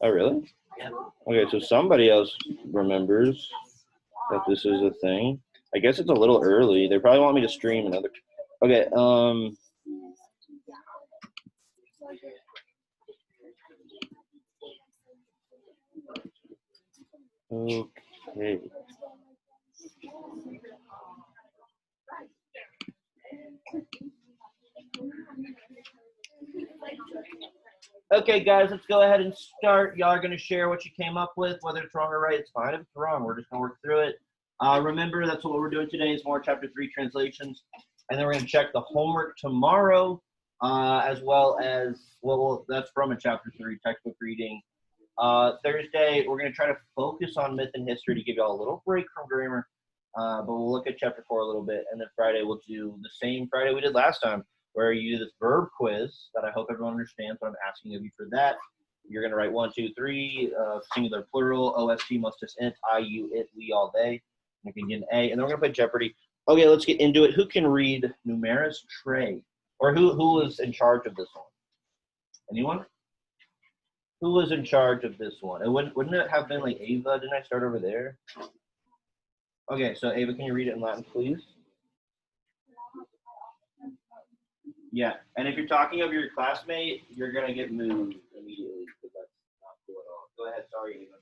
Oh, really? Yeah. Okay, so somebody else remembers that this is a thing. I guess it's a little early. They probably want me to stream another. Okay, okay. Okay, guys, let's go ahead and start. Y'all are going to share what you came up with, whether it's wrong or right. It's fine if it's wrong. We're just going to work through it. Remember, that's what we're doing today is more Chapter 3 translations. And then we're going to check the homework tomorrow, as well as, well, that's from a Chapter 3 textbook reading. Thursday, we're going to try to focus on myth and history to give y'all a little break from grammar. But we'll look at Chapter 4 a little bit. And then Friday, we'll do the same Friday we did last time, where you do this verb quiz that I hope everyone understands what I'm asking of you for that. You're going to write 1, 2, 3, singular, plural, OST, must, int, I, you, it, we, all, they. You can get an A. And then we're going to play Jeopardy. Okay, let's get into it. Who can read Numeris Trey? Or who was in charge of this one? Anyone? Who was in charge of this one? And wouldn't it have been like Ava? Didn't I start over there? Okay, so Ava, can you read it in Latin, please? Yeah, and if you're talking of your classmate, you're going to get moved immediately because that's not cool at all. Go ahead, sorry, Ava.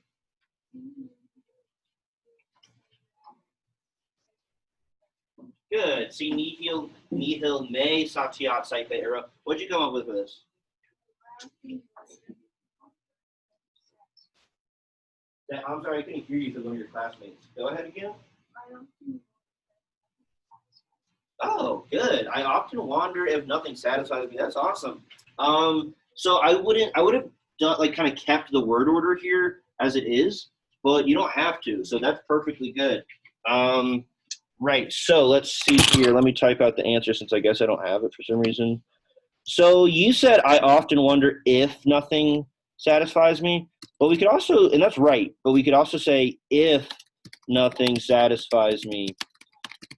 Good. See, nihil me satiat saipe era. What'd you come up with for this? I'm sorry, I couldn't hear you because one of your classmates. Go ahead again. Oh, good. I often wonder if nothing satisfies me. That's awesome. So I would have done like kind of kept the word order here as it is, but you don't have to. So that's perfectly good. Right. So let's see here. Let me type out the answer since I guess I don't have it for some reason. So you said I often wonder if nothing satisfies me, but we could also, and that's right, but we could also say if nothing satisfies me,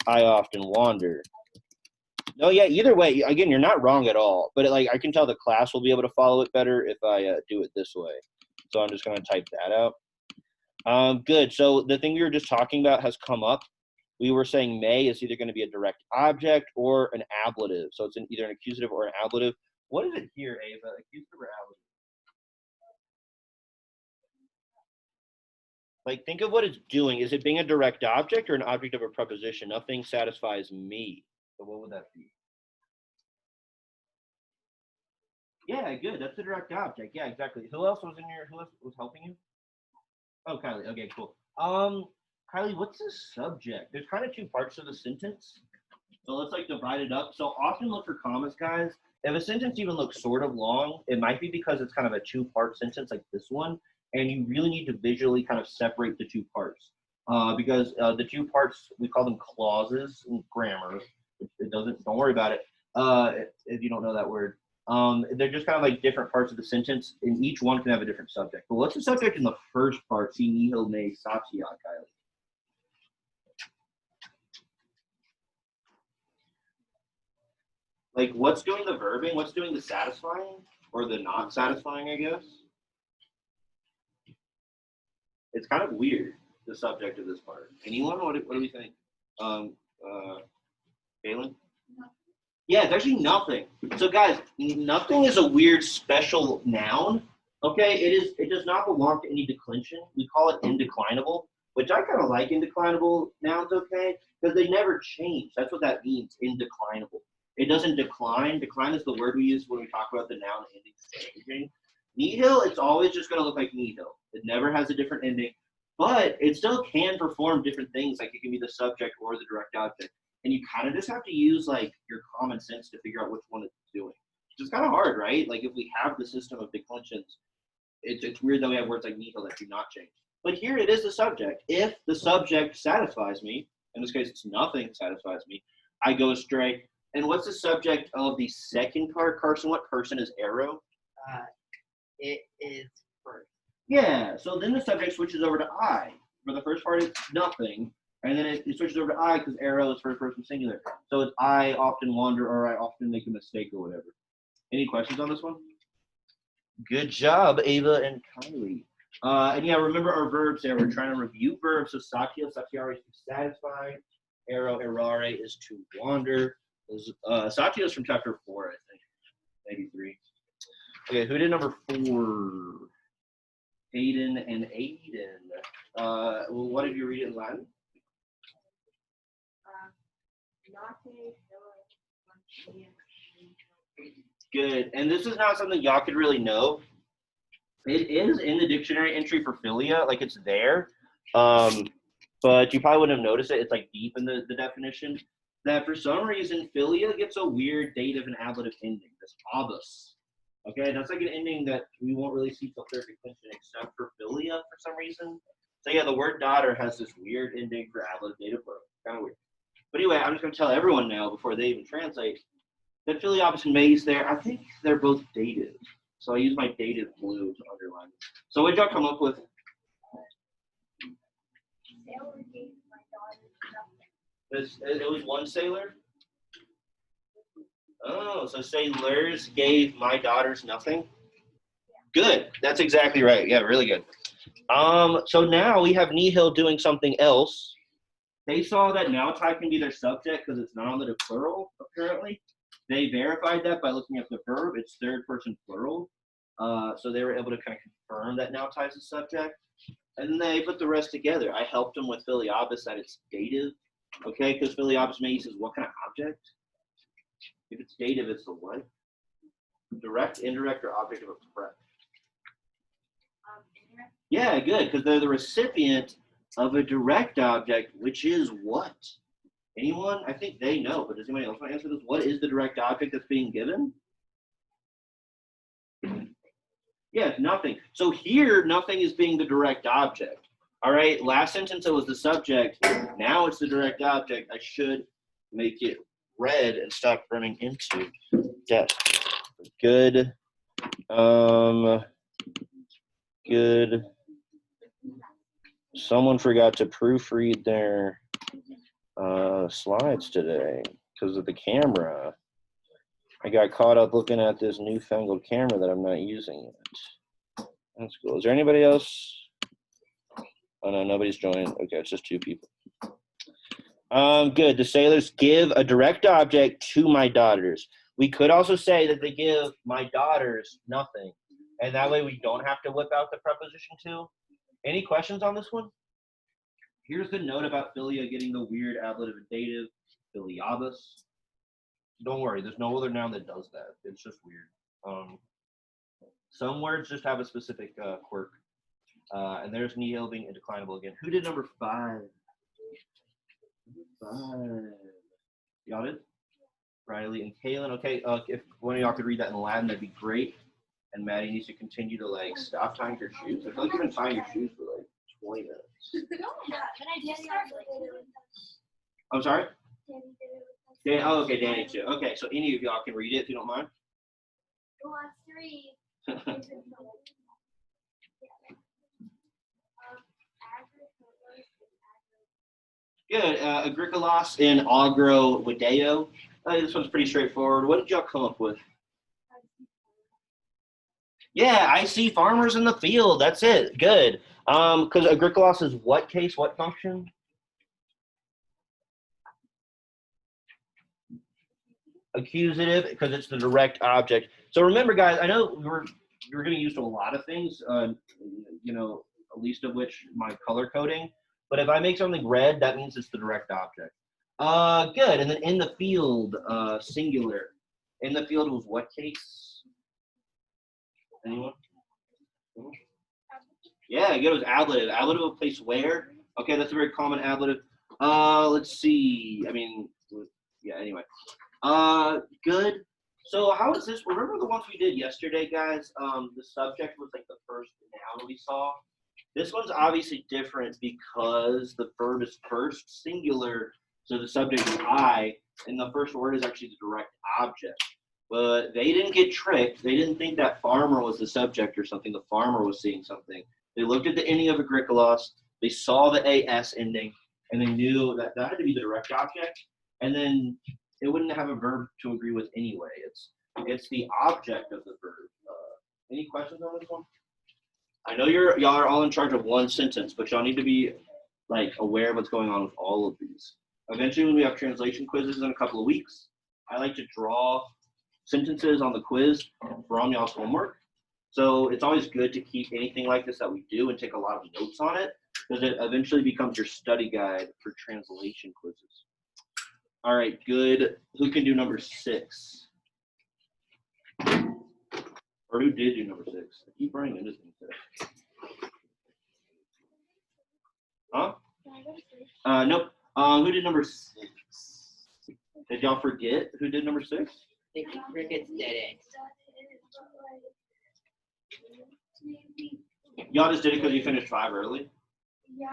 I often wander. No, yeah, either way, again, you're not wrong at all. But like, I can tell the class will be able to follow it better if I do it this way. So I'm just going to type that out. Good. So the thing we were just talking about has come up. We were saying may is either going to be a direct object or an ablative. So it's either an accusative or an ablative. What is it here, Ava? Accusative or ablative? Like, think of what it's doing. Is it being a direct object or an object of a preposition? Nothing satisfies me. So what would that be? Yeah, good. That's a direct object. Yeah, exactly. Who else was in your? Who else was helping you? Oh, Kylie. Okay, cool. Kylie, what's the subject? There's kind of two parts to the sentence. So let's like divide it up. So often look for commas, guys. If a sentence even looks sort of long, it might be because it's kind of a two-part sentence like this one, and you really need to visually kind of separate the two parts. Because the two parts, we call them clauses in grammar. It doesn't, don't worry about it if you don't know that word. They're just kind of like different parts of the sentence, and each one can have a different subject. But what's the subject in the first part? See nihil me satia, Kylie. Like, what's doing the verbing? What's doing the satisfying? Or the not satisfying, I guess? It's kind of weird, the subject of this part. Anyone? What do we think? Galen? Yeah, it's actually nothing. So, guys, nothing is a weird special noun. Okay, it does not belong to any declension. We call it indeclinable, which I kind of like indeclinable nouns, okay, because they never change. That's what that means, indeclinable. It doesn't decline. Decline is the word we use when we talk about the noun ending changing. Nihil, it's always just going to look like nihil. It never has a different ending, but it still can perform different things. Like it can be the subject or the direct object. And you kind of just have to use like your common sense to figure out which one it's doing. Which is kind of hard, right? Like if we have the system of declensions, it's weird that we have words like nihil that do not change. But here it is the subject. If the subject satisfies me, in this case it's nothing satisfies me, I go astray. And what's the subject of the second part, Carson? What person is arrow? It is first. Yeah, so then the subject switches over to I. For the first part, it's nothing. And then it switches over to I because arrow is first person singular. So it's I often wander or I often make a mistake or whatever. Any questions on this one? Good job, Ava and Kylie. And yeah, remember our verbs there. We're trying to review verbs. So satya, satyare is to satisfy. Arrow, errare is to wander. Satya is from chapter 4, I think. Maybe 3. Okay, who did number 4? Aiden and Aiden. Well, what did you read it in Latin? Good. And this is not something y'all could really know. It is in the dictionary entry for philia, like it's there. But you probably wouldn't have noticed it. It's like deep in the definition. That for some reason, philia gets a weird dative and ablative ending, this abus. Okay, that's like an ending that we won't really see till third declension except for philia for some reason. So yeah, the word daughter has this weird ending for ablative dative plural. Kind of weird. But anyway, I'm just going to tell everyone now before they even translate that philiobus and maze there, I think they're both dative. So I use my dative blue to underline. So what did y'all come up with? It was one sailor? Oh, so sailors gave my daughters nothing? Good. That's exactly right. Yeah, really good. So now we have nihil doing something else. They saw that now type can be their subject because it's nominative plural, apparently. They verified that by looking at the verb. It's third person plural. So they were able to kind of confirm that now type is subject. And then they put the rest together. I helped them with philiobus that it's dative. Okay, because philiobus maze is what kind of object? If it's dative, it's the what? Direct, indirect, or object of a threat? Yeah, good, because they're the recipient of a direct object, which is what? Anyone? I think they know, but does anybody else want to answer this? What is the direct object that's being given? Yeah, nothing. So here, nothing is being the direct object. All right, last sentence it was the subject. Now it's the direct object. I should make it red and stop running into death. Good. Good. Someone forgot to proofread their slides today because of the camera. I got caught up looking at this newfangled camera that I'm not using yet. That's cool. Is there anybody else? Oh no, nobody's joining. Okay, it's just 2 people. Good. The sailors give a direct object to my daughters. We could also say that they give my daughters nothing. And that way we don't have to whip out the preposition to. Any questions on this one? Here's the note about philia getting the weird ablative and dative, philiobus. Don't worry, there's no other noun that does that. It's just weird. Some words just have a specific quirk. And there's nihil being indeclinable again. Who did number 5? 5. Y'all did? Riley and Kaylin. Okay, if one of y'all could read that in Latin, that'd be great. And Maddie needs to continue to like stop tying your shoes. I feel like you've been tying your shoes for like 20 minutes. I'm sorry? Dan, oh, okay, Danny too. Okay, so any of y'all can read it if you don't mind. Who wants to read? Good. Agricolas in Agro Wideo. This one's pretty straightforward. What did y'all come up with? Yeah, I see farmers in the field. That's it. Good. Because Agricolas is what case, what function? Accusative, because it's the direct object. So remember, guys, I know we're going to use a lot of things, you know, least of which my color coding. But if I make something red, that means it's the direct object. Good. And then in the field, singular. In the field was what case? Anyone? Yeah, good. It was ablative. Ablative of place where? Okay, that's a very common ablative. Let's see. I mean, yeah, anyway. Good. So how is this? Remember the ones we did yesterday, guys? The subject was like the first noun we saw. This one's obviously different because the verb is first singular, so the subject is I, and the first word is actually the direct object. But they didn't get tricked. They didn't think that farmer was the subject or something. The farmer was seeing something. They looked at the ending of Agricolas. They saw the AS ending, and they knew that that had to be the direct object, and then it wouldn't have a verb to agree with anyway. It's the object of the verb. Any questions on this one? I know y'all are all in charge of one sentence, but y'all need to be like aware of what's going on with all of these. Eventually, when we have translation quizzes in a couple of weeks, I like to draw sentences on the quiz from y'all's homework. So it's always good to keep anything like this that we do and take a lot of notes on it, because it eventually becomes your study guide for translation quizzes. All right, good. Who can do number 6? Or who did do number 6? I keep running into things today. Huh? Nope. Who did number 6? Did y'all forget who did number 6? I think Crickets did it. Y'all just did it because you finished 5 early? Yeah.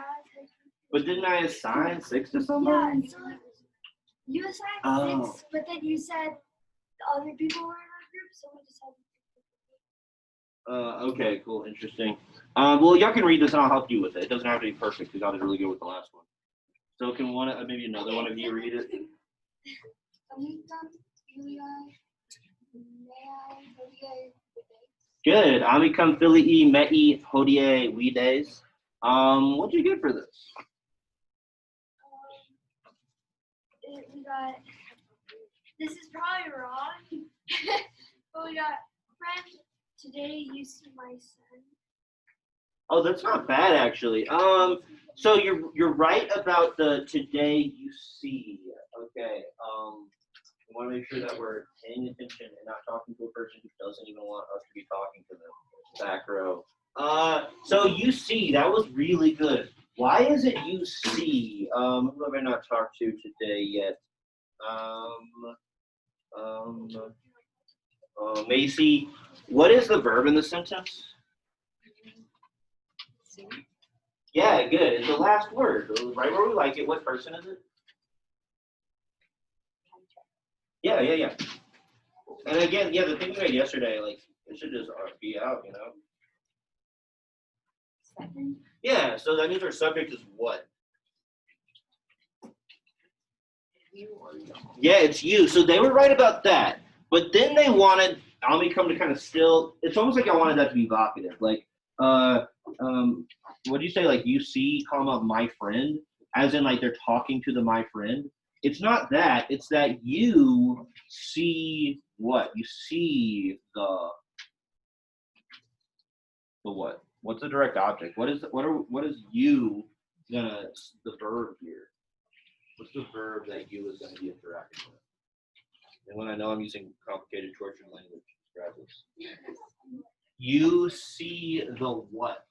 But didn't I assign 6 to somebody? Yeah, so you assigned Oh. 6, but then you said the other people were in our group, so we decided. Okay, cool, interesting. Well, y'all can read this and I'll help you with it. It doesn't have to be perfect because y'all did really good with the last one. So can maybe another one of you read it? Good. Amikum Philii Mei Hodie Weedays. What'd you get for this? We got, this is probably wrong, but we got, friend, today you see my son. Oh, that's not bad actually. So you're right about the today you see. Okay. We want to make sure that we're paying attention and not talking to a person who doesn't even want us to be talking to them. Back row. So you see, that was really good. Why is it you see? Who have I not talked to today yet? Macy, what is the verb in the sentence? Yeah, good. It's the last word, right where we like it. What person is it? Yeah. And again, yeah, the thing we made yesterday, like, it should just be out, you know? Yeah, so that means our subject is what? Yeah, it's you. So they were right about that. But then they wanted Amikum to kind of still, it's almost like I wanted that to be vocative. Like, what do you say? Like, you see, comma, my friend, as in like they're talking to the my friend. It's not that. It's that you see what? You see the what? What's the direct object? What is you gonna the verb here? What's the verb that you is gonna be interacting with? And when I know I'm using complicated torture language, grab this. You see the what?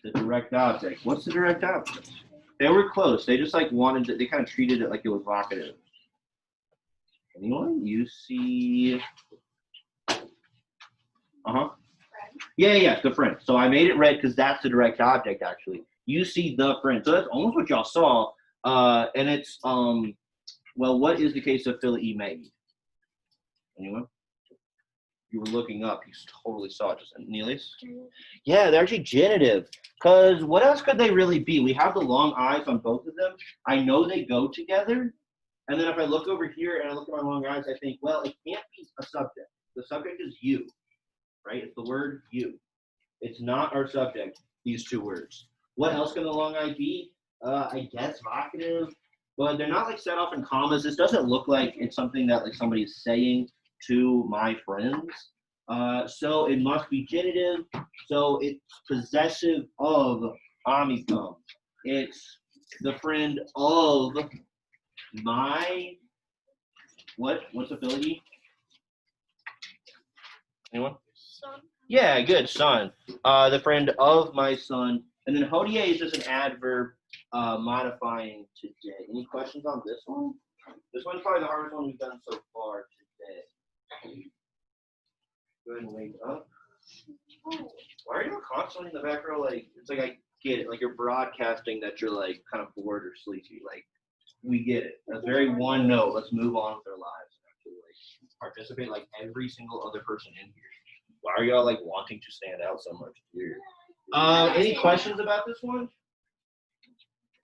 The direct object. What's the direct object? They were close. They just like wanted to, they kind of treated it like it was vocative. Anyone? You see. Yeah, the friend. So I made it red because that's the direct object actually. You see the friend. So that's almost what y'all saw. And it's well, what is the case of Philii Mei? Anyone? You were looking up. You totally saw it. Just Neelius? Yeah, they're actually genitive. Because what else could they really be? We have the long eyes on both of them. I know they go together. And then if I look over here and I look at my long eyes, I think, well, it can't be a subject. The subject is you, right? It's the word you. It's not our subject, these two words. What else can the long eye be? I guess vocative. But they're not like set off in commas. This doesn't look like it's something that like somebody's saying to my friends. So it must be genitive. So it's possessive of Amikum. It's the friend of my what's ability? Anyone? Son. Yeah, good, son. The friend of my son. And then hodie is just an adverb modifying today. Any questions on this one? This one's probably the hardest one we've done so far today. Go ahead and wake up. Why are you constantly in the back row? Like, it's like I get it. Like you're broadcasting that you're like kind of bored or sleepy. Like, we get it. That's very one note. Let's move on with our lives. Actually, like participate like every single other person in here. Why are y'all like wanting to stand out so much here? Any questions about this one?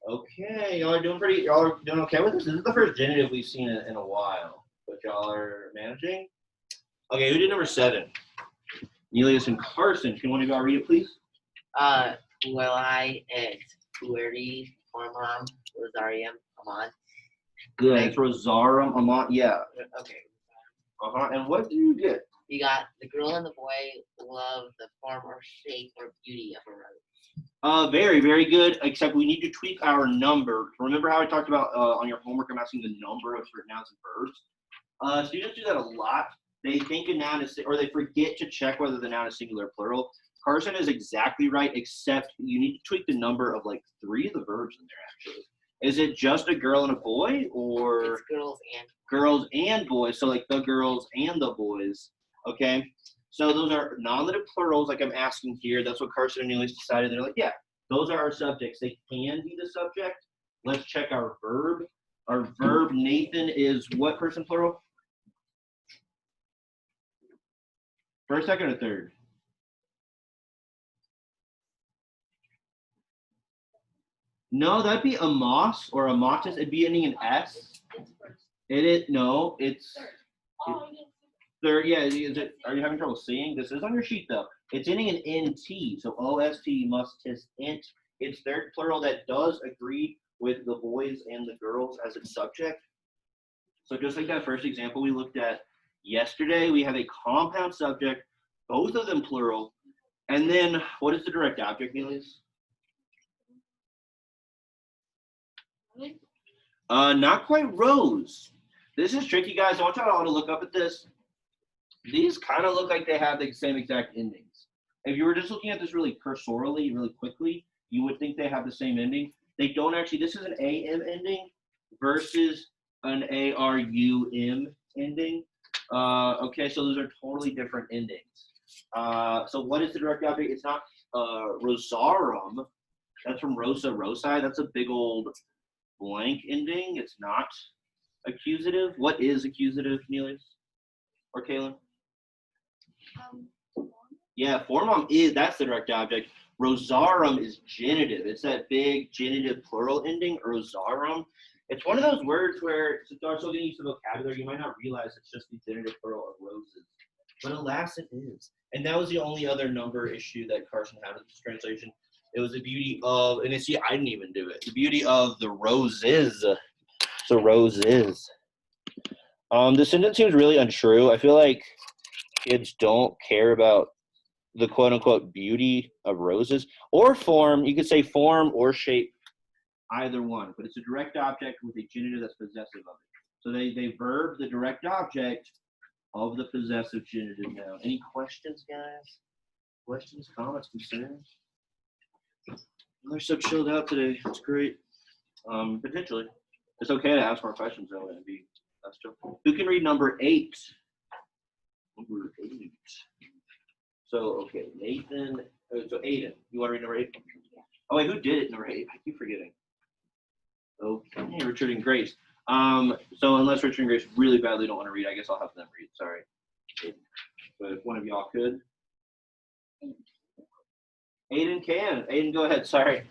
Okay, y'all are doing okay with this? This is the first genitive we've seen in a while, but y'all are managing. Okay, who did number 7? Nelius and Carson. If you want to go read it, please. Will I at Pueri, Ormam, Rosarium, Amon. Good. It's Rosarum Amont. Yeah. Okay. And what do you get? You got the girl and the boy love the form or shape or beauty of a rose. Very, very good, except we need to tweak our number. Remember how I talked about on your homework, I'm asking the number of certain nouns and verbs? Students do that a lot. They think a noun is, or they forget to check whether the noun is singular or plural. Carson is exactly right, except you need to tweak the number of like 3 of the verbs in there, actually. Is it just a girl and a boy, or It's girls and boys? So like the girls and the boys, okay? So those are nominative plurals, like I'm asking here. That's what Carson and Nelius decided. They're like, yeah, those are our subjects. They can be the subject. Let's check our verb. Our verb, Nathan, is what person plural? First, second, or third? No, that'd be Amos or Amatis. It'd be ending in S. It is no, it's third. Yeah, is it? Are you having trouble seeing? This is on your sheet though. It's ending in NT, so OST must tis int. It's third plural that does agree with the boys and the girls as its subject. So just like that first example we looked at yesterday, we have a compound subject, both of them plural, and then what is the direct object, Nelius? Not quite rose. This is tricky, guys. I want y'all to look up at this. These kind of look like they have the same exact endings. If you were just looking at this really cursorily, really quickly, you would think they have the same ending. They don't actually. This is an AM ending versus an ARUM ending. Okay, so those are totally different endings. So what is the direct object? It's not Rosarum. That's from Rosa Rosae. That's a big old blank ending. It's not accusative. What is accusative, Nelius or Kaylin? Yeah, formum is, that's the direct object. Rosarum is genitive. It's that big genitive plural ending, rosarum. It's one of those words where, since you're still getting used to vocabulary, you might not realize it's just the genitive plural of roses. But alas, it is. And that was the only other number issue that Carson had with this translation. It was the beauty of, and see, I didn't even do it. The beauty of the roses. So roses. The sentence seems really untrue. I feel like kids don't care about the quote unquote beauty of roses or form. You could say form or shape, either one, but it's a direct object with a genitive that's possessive of it. So they verb the direct object of the possessive genitive noun. Any questions, guys? Questions, comments, concerns? They're so chilled out today. It's great. Potentially. It's okay to ask more questions though, and be that's chill. Who can read number 8? Number 8. So okay, Nathan. So Aiden, you want to read number 8? Oh wait, who did it? Number 8. I keep forgetting. Okay, Richard and Grace. So unless Richard and Grace really badly don't want to read, I guess I'll have them read. Sorry. But if one of y'all could. Aiden can. Aiden, go ahead. Sorry.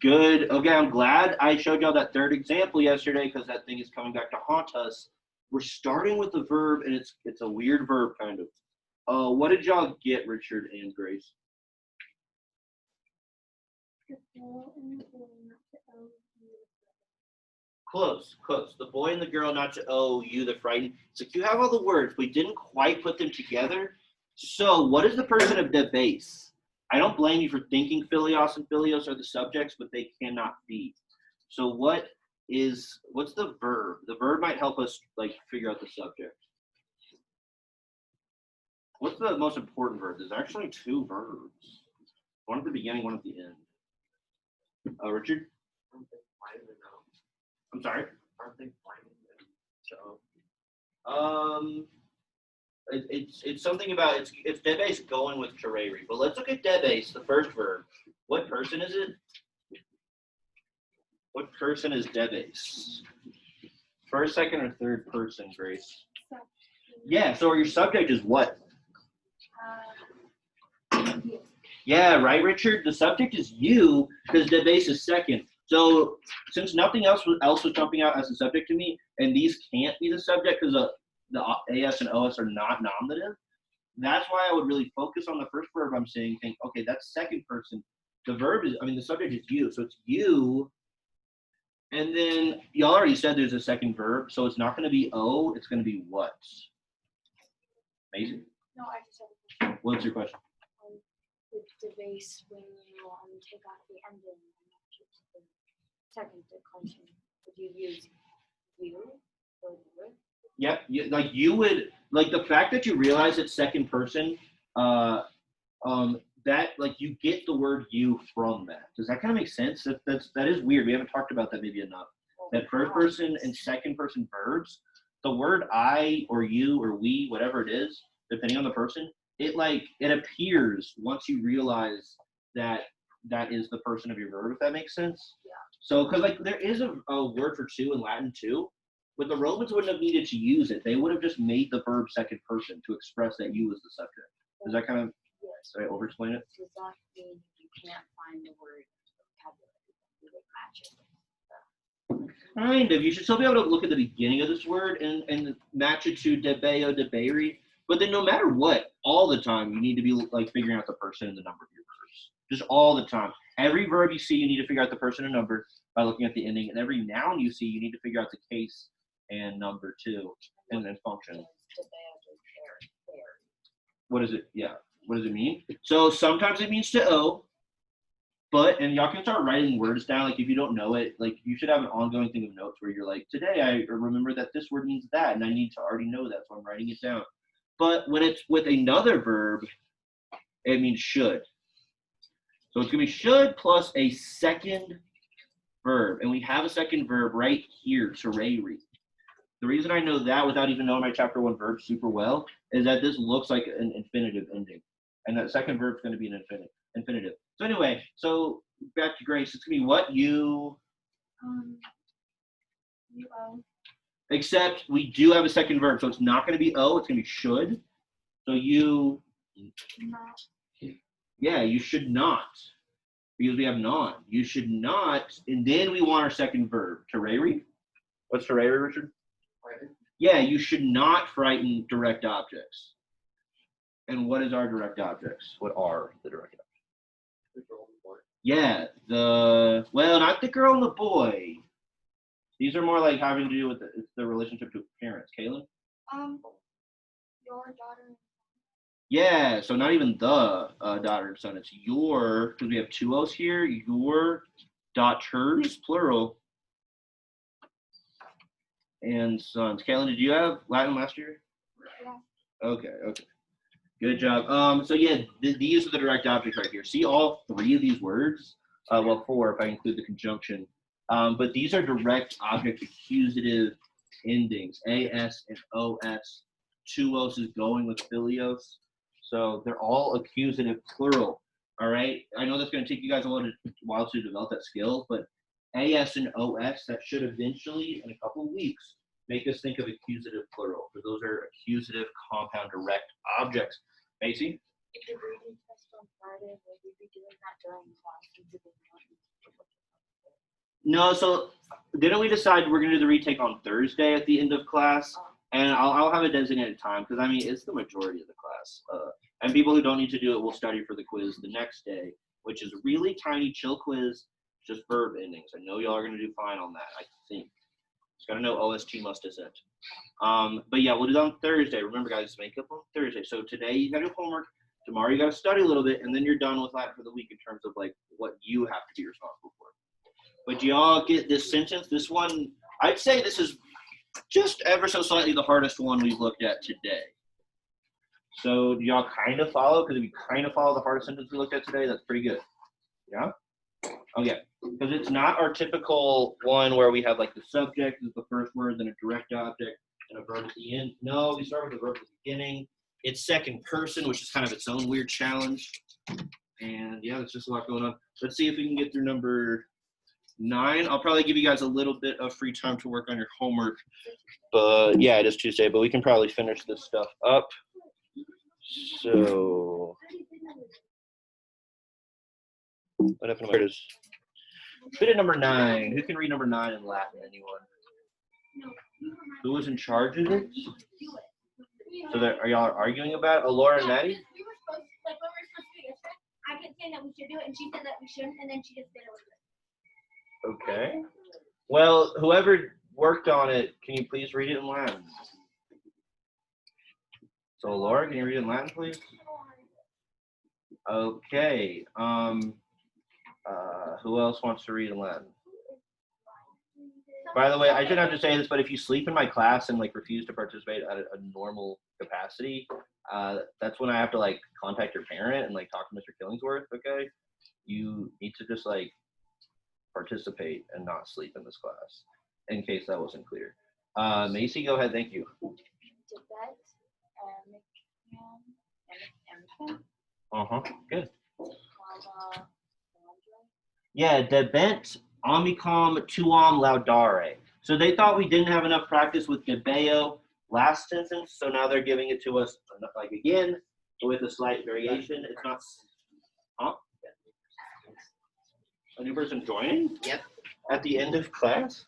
Good. Okay, I'm glad I showed y'all that third example yesterday because that thing is coming back to haunt us. We're starting with the verb, and it's a weird verb, kind of. What did y'all get, Richard and Grace? Close, close. The boy and the girl not to owe you the frightened. So you have all the words. We didn't quite put them together. So what is the person of debase? I don't blame you for thinking Philios and Philios are the subjects, but they cannot be. So what's the verb? The verb might help us like figure out the subject. What's the most important verb? There's actually 2 verbs. One at the beginning, one at the end. Richard? I'm sorry? Aren't they finding them? It's something about it's debase going with terrari. But let's look at debase, the first verb. What person is it? What person is debase? First, second, or third person, Grace? Yeah, so your subject is what? Yeah, right, Richard? The subject is you because the base is second. So since nothing else was jumping out as a subject to me, and these can't be the subject because the AS and OS are not nominative, that's why I would really focus on the first verb I'm saying, think, okay, that's second person. The verb is, the subject is you. So it's you. And then you already said there's a second verb. So it's not going to be O, it's going to be what? Amazing. No, I just have a question. What's your question? With the base, when you take off the ending, the second declension, would you use you or the word? Yep. You would, like the fact that you realize it's second person, that like you get the word you from that. Does that kind of make sense? That is weird. We haven't talked about that maybe enough. That first person and second person verbs, the word I or you or we, whatever it is, depending on the person, it appears once you realize that that is the person of your verb, if that makes sense. Yeah. So, because like there is a word for two in Latin too, but the Romans wouldn't have needed to use it. They would have just made the verb second person to express that you was the subject. Does that kind of, Yes. did I over-explain it? Does that mean you can't find the word vocabulary that would match it? Kind of. You should still be able to look at the beginning of this word and match it to debeo, deberi. But then no matter what, all the time, you need to be like figuring out the person and the number of your verbs. Just all the time. Every verb you see, you need to figure out the person and number by looking at the ending. And every noun you see, you need to figure out the case and number too, and then function. What is it? Yeah. What does it mean? So sometimes it means to O. But, and y'all can start writing words down, like if you don't know it, like you should have an ongoing thing of notes where you're like, today I remember that this word means that, and I need to already know that, so I'm writing it down. But when it's with another verb, it means should. So it's going to be should plus a second verb, and we have a second verb right here, tereri. The reason I know that without even knowing my chapter 1 verb super well is that this looks like an infinitive ending, and that second verb is going to be an infinitive. So anyway, so back to Grace. It's gonna be what you. You Except we do have a second verb, so it's not gonna be O. It's gonna be should. So you. not. Yeah, you should not, because we have non. You should not, and then we want our second verb, tereri. What's tereri, Richard? Yeah, you should not frighten direct objects. And what is our direct objects? What are the direct objects? Yeah, not the girl and the boy. These are more like having to do with the relationship to parents. Kaylin? Your daughter. Yeah, so not even the daughter and son. It's your, because we have two O's here. Your daughters, plural, and sons. Kaylin, did you have Latin last year? Yeah. Okay. Good job. So yeah, these are the direct objects right here. See all three of these words? Well, four if I include the conjunction. But these are direct object accusative endings. AS and OS. Two O's is going with Philios. So they're all accusative plural. All right. I know that's going to take you guys a while to develop that skill, but AS and OS, that should eventually, in a couple of weeks, make us think of accusative plural. Because those are accusative compound direct objects. Macy? If the reading test on Friday, will we be doing that during class? No, so didn't we decide we're going to do the retake on Thursday at the end of class? And I'll have a designated time because, it's the majority of the class. And people who don't need to do it will study for the quiz the next day, which is a really tiny chill quiz, just verb endings. I know y'all are going to do fine on that, I think. Just got to know OST must dissent. But yeah, we'll do that on Thursday. Remember, guys, make up on Thursday. So today you got to do homework. Tomorrow you got to study a little bit, and then you're done with that for the week in terms of like what you have to be responsible for. But do y'all get this sentence? This one, I'd say this is just ever so slightly the hardest one we've looked at today. So do y'all kind of follow? Because if you kind of follow the hardest sentence we looked at today, that's pretty good. Yeah? Okay. Because it's not our typical one where we have like the subject is the first word, then a direct object, and a verb at the end. No, we start with a verb at the beginning. It's second person, which is kind of its own weird challenge. And yeah, there's just a lot going on. Let's see if we can get through number 9. I'll probably give you guys a little bit of free time to work on your homework. But yeah, it is Tuesday, but we can probably finish this stuff up. So what happened? Where it is? Bit number 9. Who can read number 9 in Latin? Anyone? Who was in charge of it? So are y'all arguing about it? Oh, Laura and Maddie? We were supposed to, like, when we were supposed to do it yesterday, I kept saying that we should do it, and she said that we shouldn't, and then she just did it with it. Okay. Well, whoever worked on it, can you please read it in Latin? So, Laura, can you read it in Latin, please? Okay. Who else wants to read in Latin? By the way, I shouldn't have to say this, but if you sleep in my class and like refuse to participate at a normal capacity, that's when I have to like contact your parent and like talk to Mr. Killingsworth. Okay, you need to just like participate and not sleep in this class. In case that wasn't clear, Macy, go ahead. Thank you. Good. Yeah, debent omicom tuam laudare. So they thought we didn't have enough practice with debeo last sentence, so now they're giving it to us like again with a slight variation. It's not. Huh? A new person joining? Yep. At the end of class?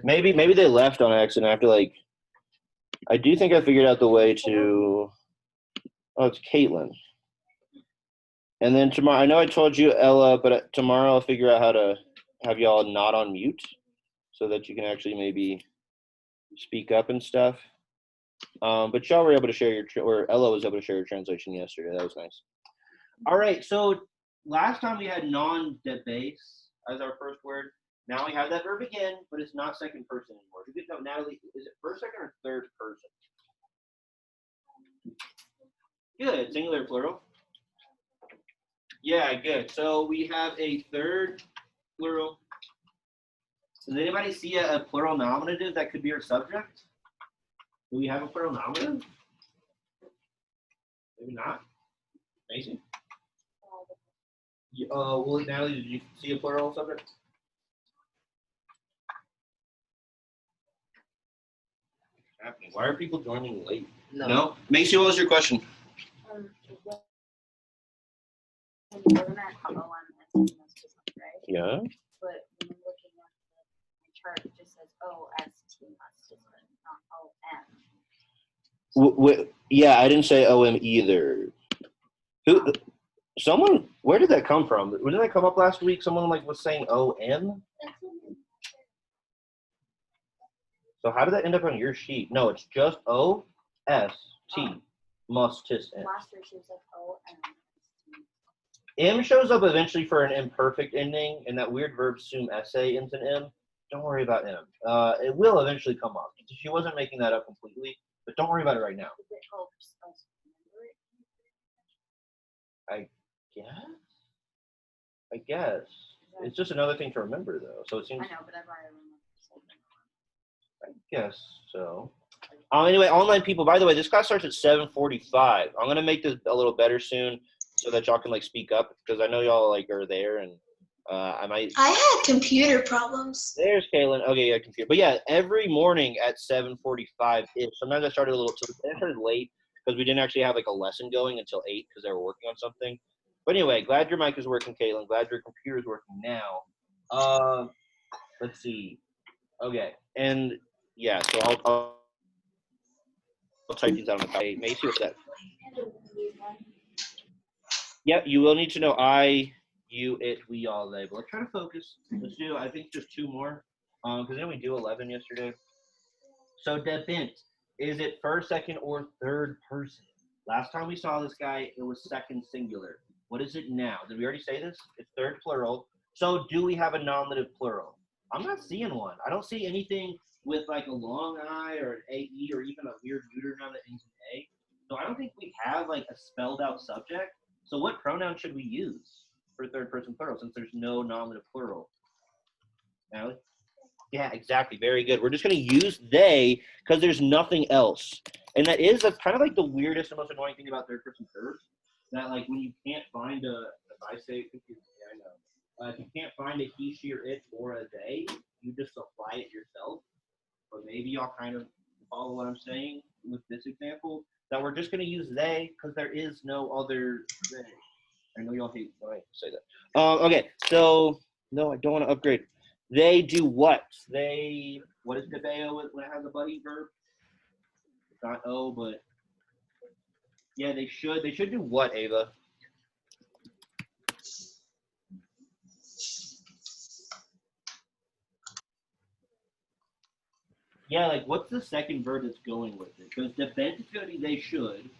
Maybe they left on accident after like. I do think I figured out the way to. Oh, it's Caitlin. And then tomorrow, I know I told you, Ella, but tomorrow I'll figure out how to have y'all not on mute so that you can actually maybe speak up and stuff. But y'all were able to share or Ella was able to share your translation yesterday. That was nice. All right, so last time we had non-debase as our first word. Now we have that verb again, but it's not second person anymore. You can tell, Natalie, is it first, second, or third person? Good, singular, plural. Yeah, good. So we have a third plural. Does anybody see a plural nominative that could be our subject? Do we have a plural nominative? Maybe not. Mason? Well, Natalie, did you see a plural subject? What's happening? Why are people joining late? No? Macy, what was your question? Yeah. But when I'm looking at the chart, it just says OST not OM. Yeah, I didn't say OM either. Where did that come from? Didn't that come up last week? Someone like was saying OM? So how did that end up on your sheet? No, it's just OST. Must tis end. Last year she was like OM. M shows up eventually for an imperfect ending, and that weird verb sum esse ends in M. Don't worry about M. It will eventually come up. She wasn't making that up completely, but don't worry about it right now. It helps us remember it. I guess. It's just another thing to remember, though. So it seems. I know, but I've already remembered something. I guess so. Anyway, online people. By the way, this class starts at 7:45. I'm gonna make this a little better soon, so that y'all can like speak up, because I know y'all like are there, and I might. I had computer problems. There's Kaylin. Okay, yeah, computer. But yeah, every morning at 7:45 ish. Sometimes I started a little. I started late because we didn't actually have like a lesson going until 8 because they were working on something. But anyway, glad your mic is working, Caitlin. Glad your computer is working now. Let's see. Okay, and yeah, so I'll type these out on the page. Macy, what's that? Yep, you will need to know I, you, it, we, all, they. But let's try to focus. Let's do, I think, just 2 more. Because didn't we do 11 yesterday? So debent, is it first, second, or third person? Last time we saw this guy, it was second singular. What is it now? Did we already say this? It's third plural. So do we have a nominative plural? I'm not seeing one. I don't see anything with like a long I or an AE or even a weird neuter noun that ends in A. So I don't think we have like a spelled out subject. So what pronoun should we use for third person plural since there's no nominative plural? Natalie? Yeah, exactly. Very good. We're just going to use they because there's nothing else. And that's kind of like the weirdest and most annoying thing about third person verbs. That like when you can't find if I say, yeah, I If you can't find a he, she, or it or a they, you just apply it yourself. But maybe y'all kind of follow what I'm saying with this example. That we're just going to use they because there is no other they. I know y'all hate when I say that. Okay, so no, I don't want to upgrade. They do what? What is debeo when it has a buddy verb? It's not O, but yeah, they should. They should do what, Ava? Yeah, like what's the second verb that's going with it? Because defense is going to be they should.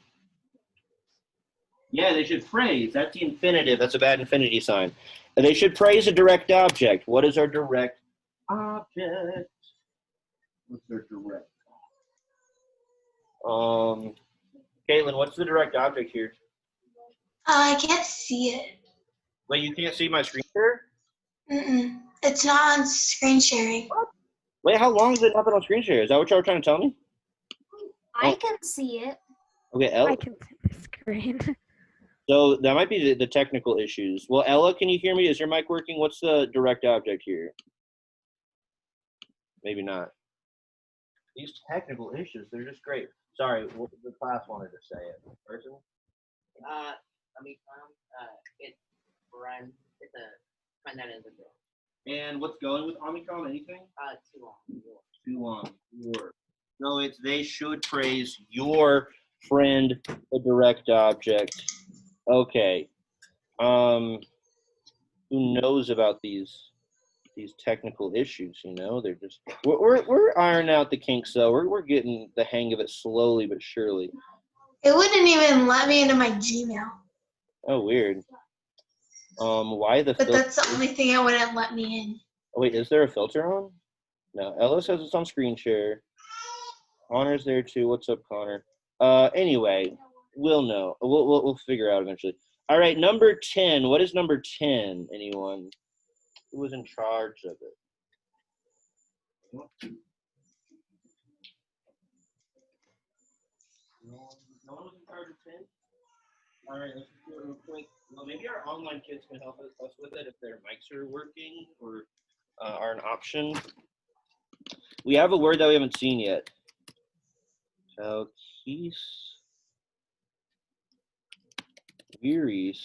Yeah, they should praise. That's the infinitive. That's a bad infinity sign. And they should praise a direct object. What is our direct object? What's their direct? Caitlin, what's the direct object here? I can't see it. Wait, you can't see my screen share? It's not on screen sharing. Wait, how long has it not been on screen share? Is that what y'all were trying to tell me? I can see it. Okay, I Ella. can see the screen. So that might be the technical issues. Well, Ella, can you hear me? Is your mic working? What's the direct object here? Maybe not. These technical issues, they're just great. Sorry, the class wanted to say it. Person? It's friend. It's a friend that is a girl. And what's going with Omicron? Anything? Too long. Too long. Your. No, it's they should praise your friend, a direct object. Okay. Who knows about these technical issues? You know, they're just we're ironing out the kinks though. We're getting the hang of it slowly but surely. It wouldn't even let me into my Gmail. Oh, weird. Why the? But that's the only thing it wouldn't let me in. Oh, wait, is there a filter on? No, Ella says it's on screen share. Connor's there too. What's up, Connor? Anyway, we'll know. We'll figure out eventually. All right, number 10. What is number 10? Anyone? Who was in charge of it? No one was in charge of 10? All right, let's do it real quick. Well, maybe our online kids can help us with it if their mics are working or are an option. We have a word that we haven't seen yet. Talkis. Viris.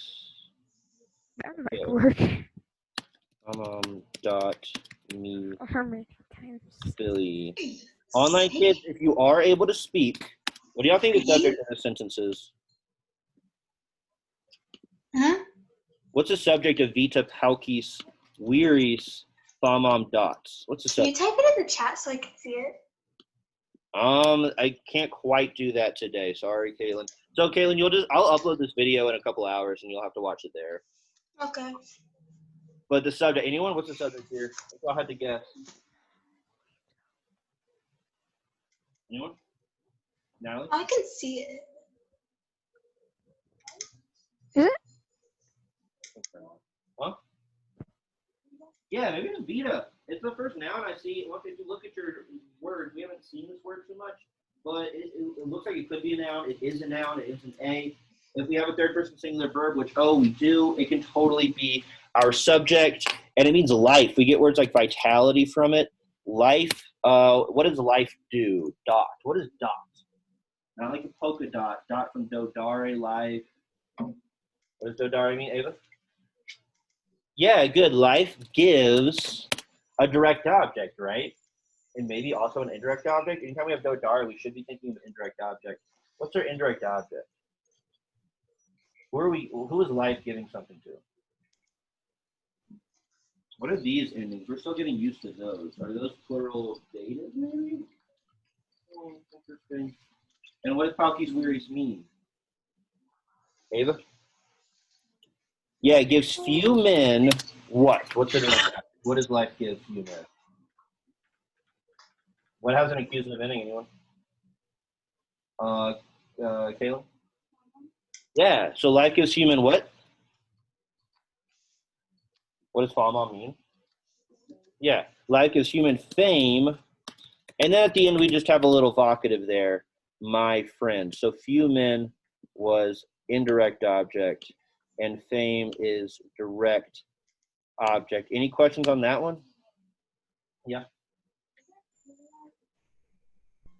That might work. Dot me Or many times. Billy. Online kids, if you are able to speak, what do y'all think the subject of the sentence is? Huh? What's the subject of Vita Paukis Viris Famam Dots? What's the Can you subject? type it in the chat so I can see it? I can't quite do that today. Sorry, Caitlin. So, Caitlin, I'll upload this video in a couple hours, and you'll have to watch it there. Okay. But the subject, anyone? What's the subject here? I'll have to guess. Anyone? Natalie? I can see it. Huh? Yeah, maybe it's Vita. It's the first noun I see. If you look at your words, we haven't seen this word too much, but it looks like it could be a noun. It is a noun. It is an A. If we have a third person singular verb, which, we do, it can totally be our subject, and it means life. We get words like vitality from it. Life, what does life do? Dot. What is dot? Not like a polka dot. Dot from dodare, life. What does dodare mean, Ava? Yeah, good. Life gives a direct object, right? And maybe also an indirect object. Anytime we have dodare, we should be thinking of an indirect object. What's our indirect object? Who is life giving something to? What are these endings? We're still getting used to those. Are those plural dative, maybe? Oh, interesting. And what does Paukis Viris mean? Ava? Yeah, it gives few men what? What's it? What does life give few men? What has an accusative ending? Anyone? Caleb? Yeah. So life gives human what? What does Fama mean? Yeah. Life gives human fame, and then at the end we just have a little vocative there. My friend. So few men was indirect object, and fame is direct object. Any questions on that one? Yeah.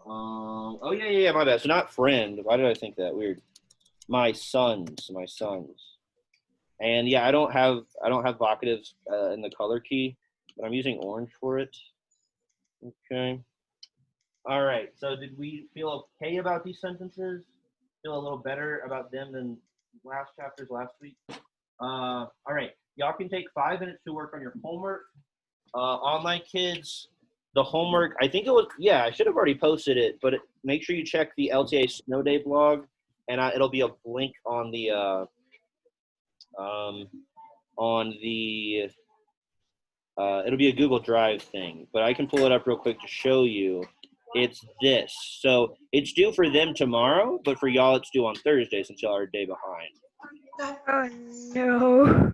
Oh yeah, my bad. So not friend. Why did I think that? Weird. My sons. And yeah, I don't have vocatives in the color key, but I'm using orange for it. Okay. All right. So did we feel okay about these sentences? Feel a little better about them than last chapters last week? All right. Y'all can take 5 minutes to work on your homework. Online kids, the homework, I think it was, yeah, I should have already posted it, but make sure you check the LTA Snow Day blog, and it'll be a link on the, it'll be a Google Drive thing, but I can pull it up real quick to show you. It's this. So it's due for them tomorrow, but for y'all, it's due on Thursday since y'all are a day behind. Oh no.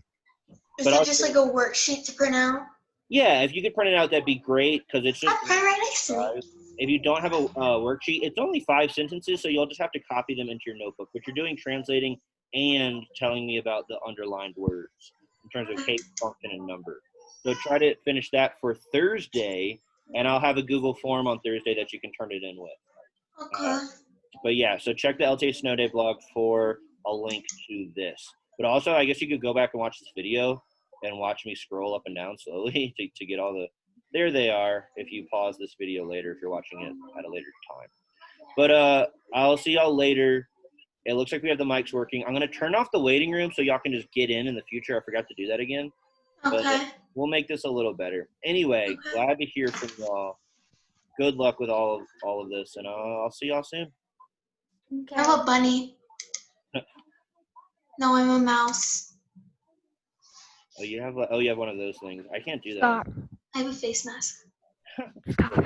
Is But it I'll just show like a worksheet to print out? Yeah, if you could print it out, that'd be great, because it's I'll just, print it right next to me. if you don't have a worksheet, it's only 5 sentences, so you'll just have to copy them into your notebook. But you're doing translating and telling me about the underlined words in terms of case, function, and number. So try to finish that for Thursday, and I'll have a Google form on Thursday that you can turn it in with. Okay. But yeah, so check the LTA Snow Day blog for a link to this. But also, I guess you could go back and watch this video and watch me scroll up and down slowly to get all the, there they are, if you pause this video later, if you're watching it at a later time. But I'll see y'all later. It looks like we have the mics working. I'm going to turn off the waiting room so y'all can just get in the future. I forgot to do that again. But Okay. we'll make this a little better. Anyway, glad to hear from y'all. Good luck with all of this, and I'll see y'all soon. I'm a bunny. No, I'm a mouse. Oh, you have one of those things. I can't do that. Stop. I have a face mask. Stop it.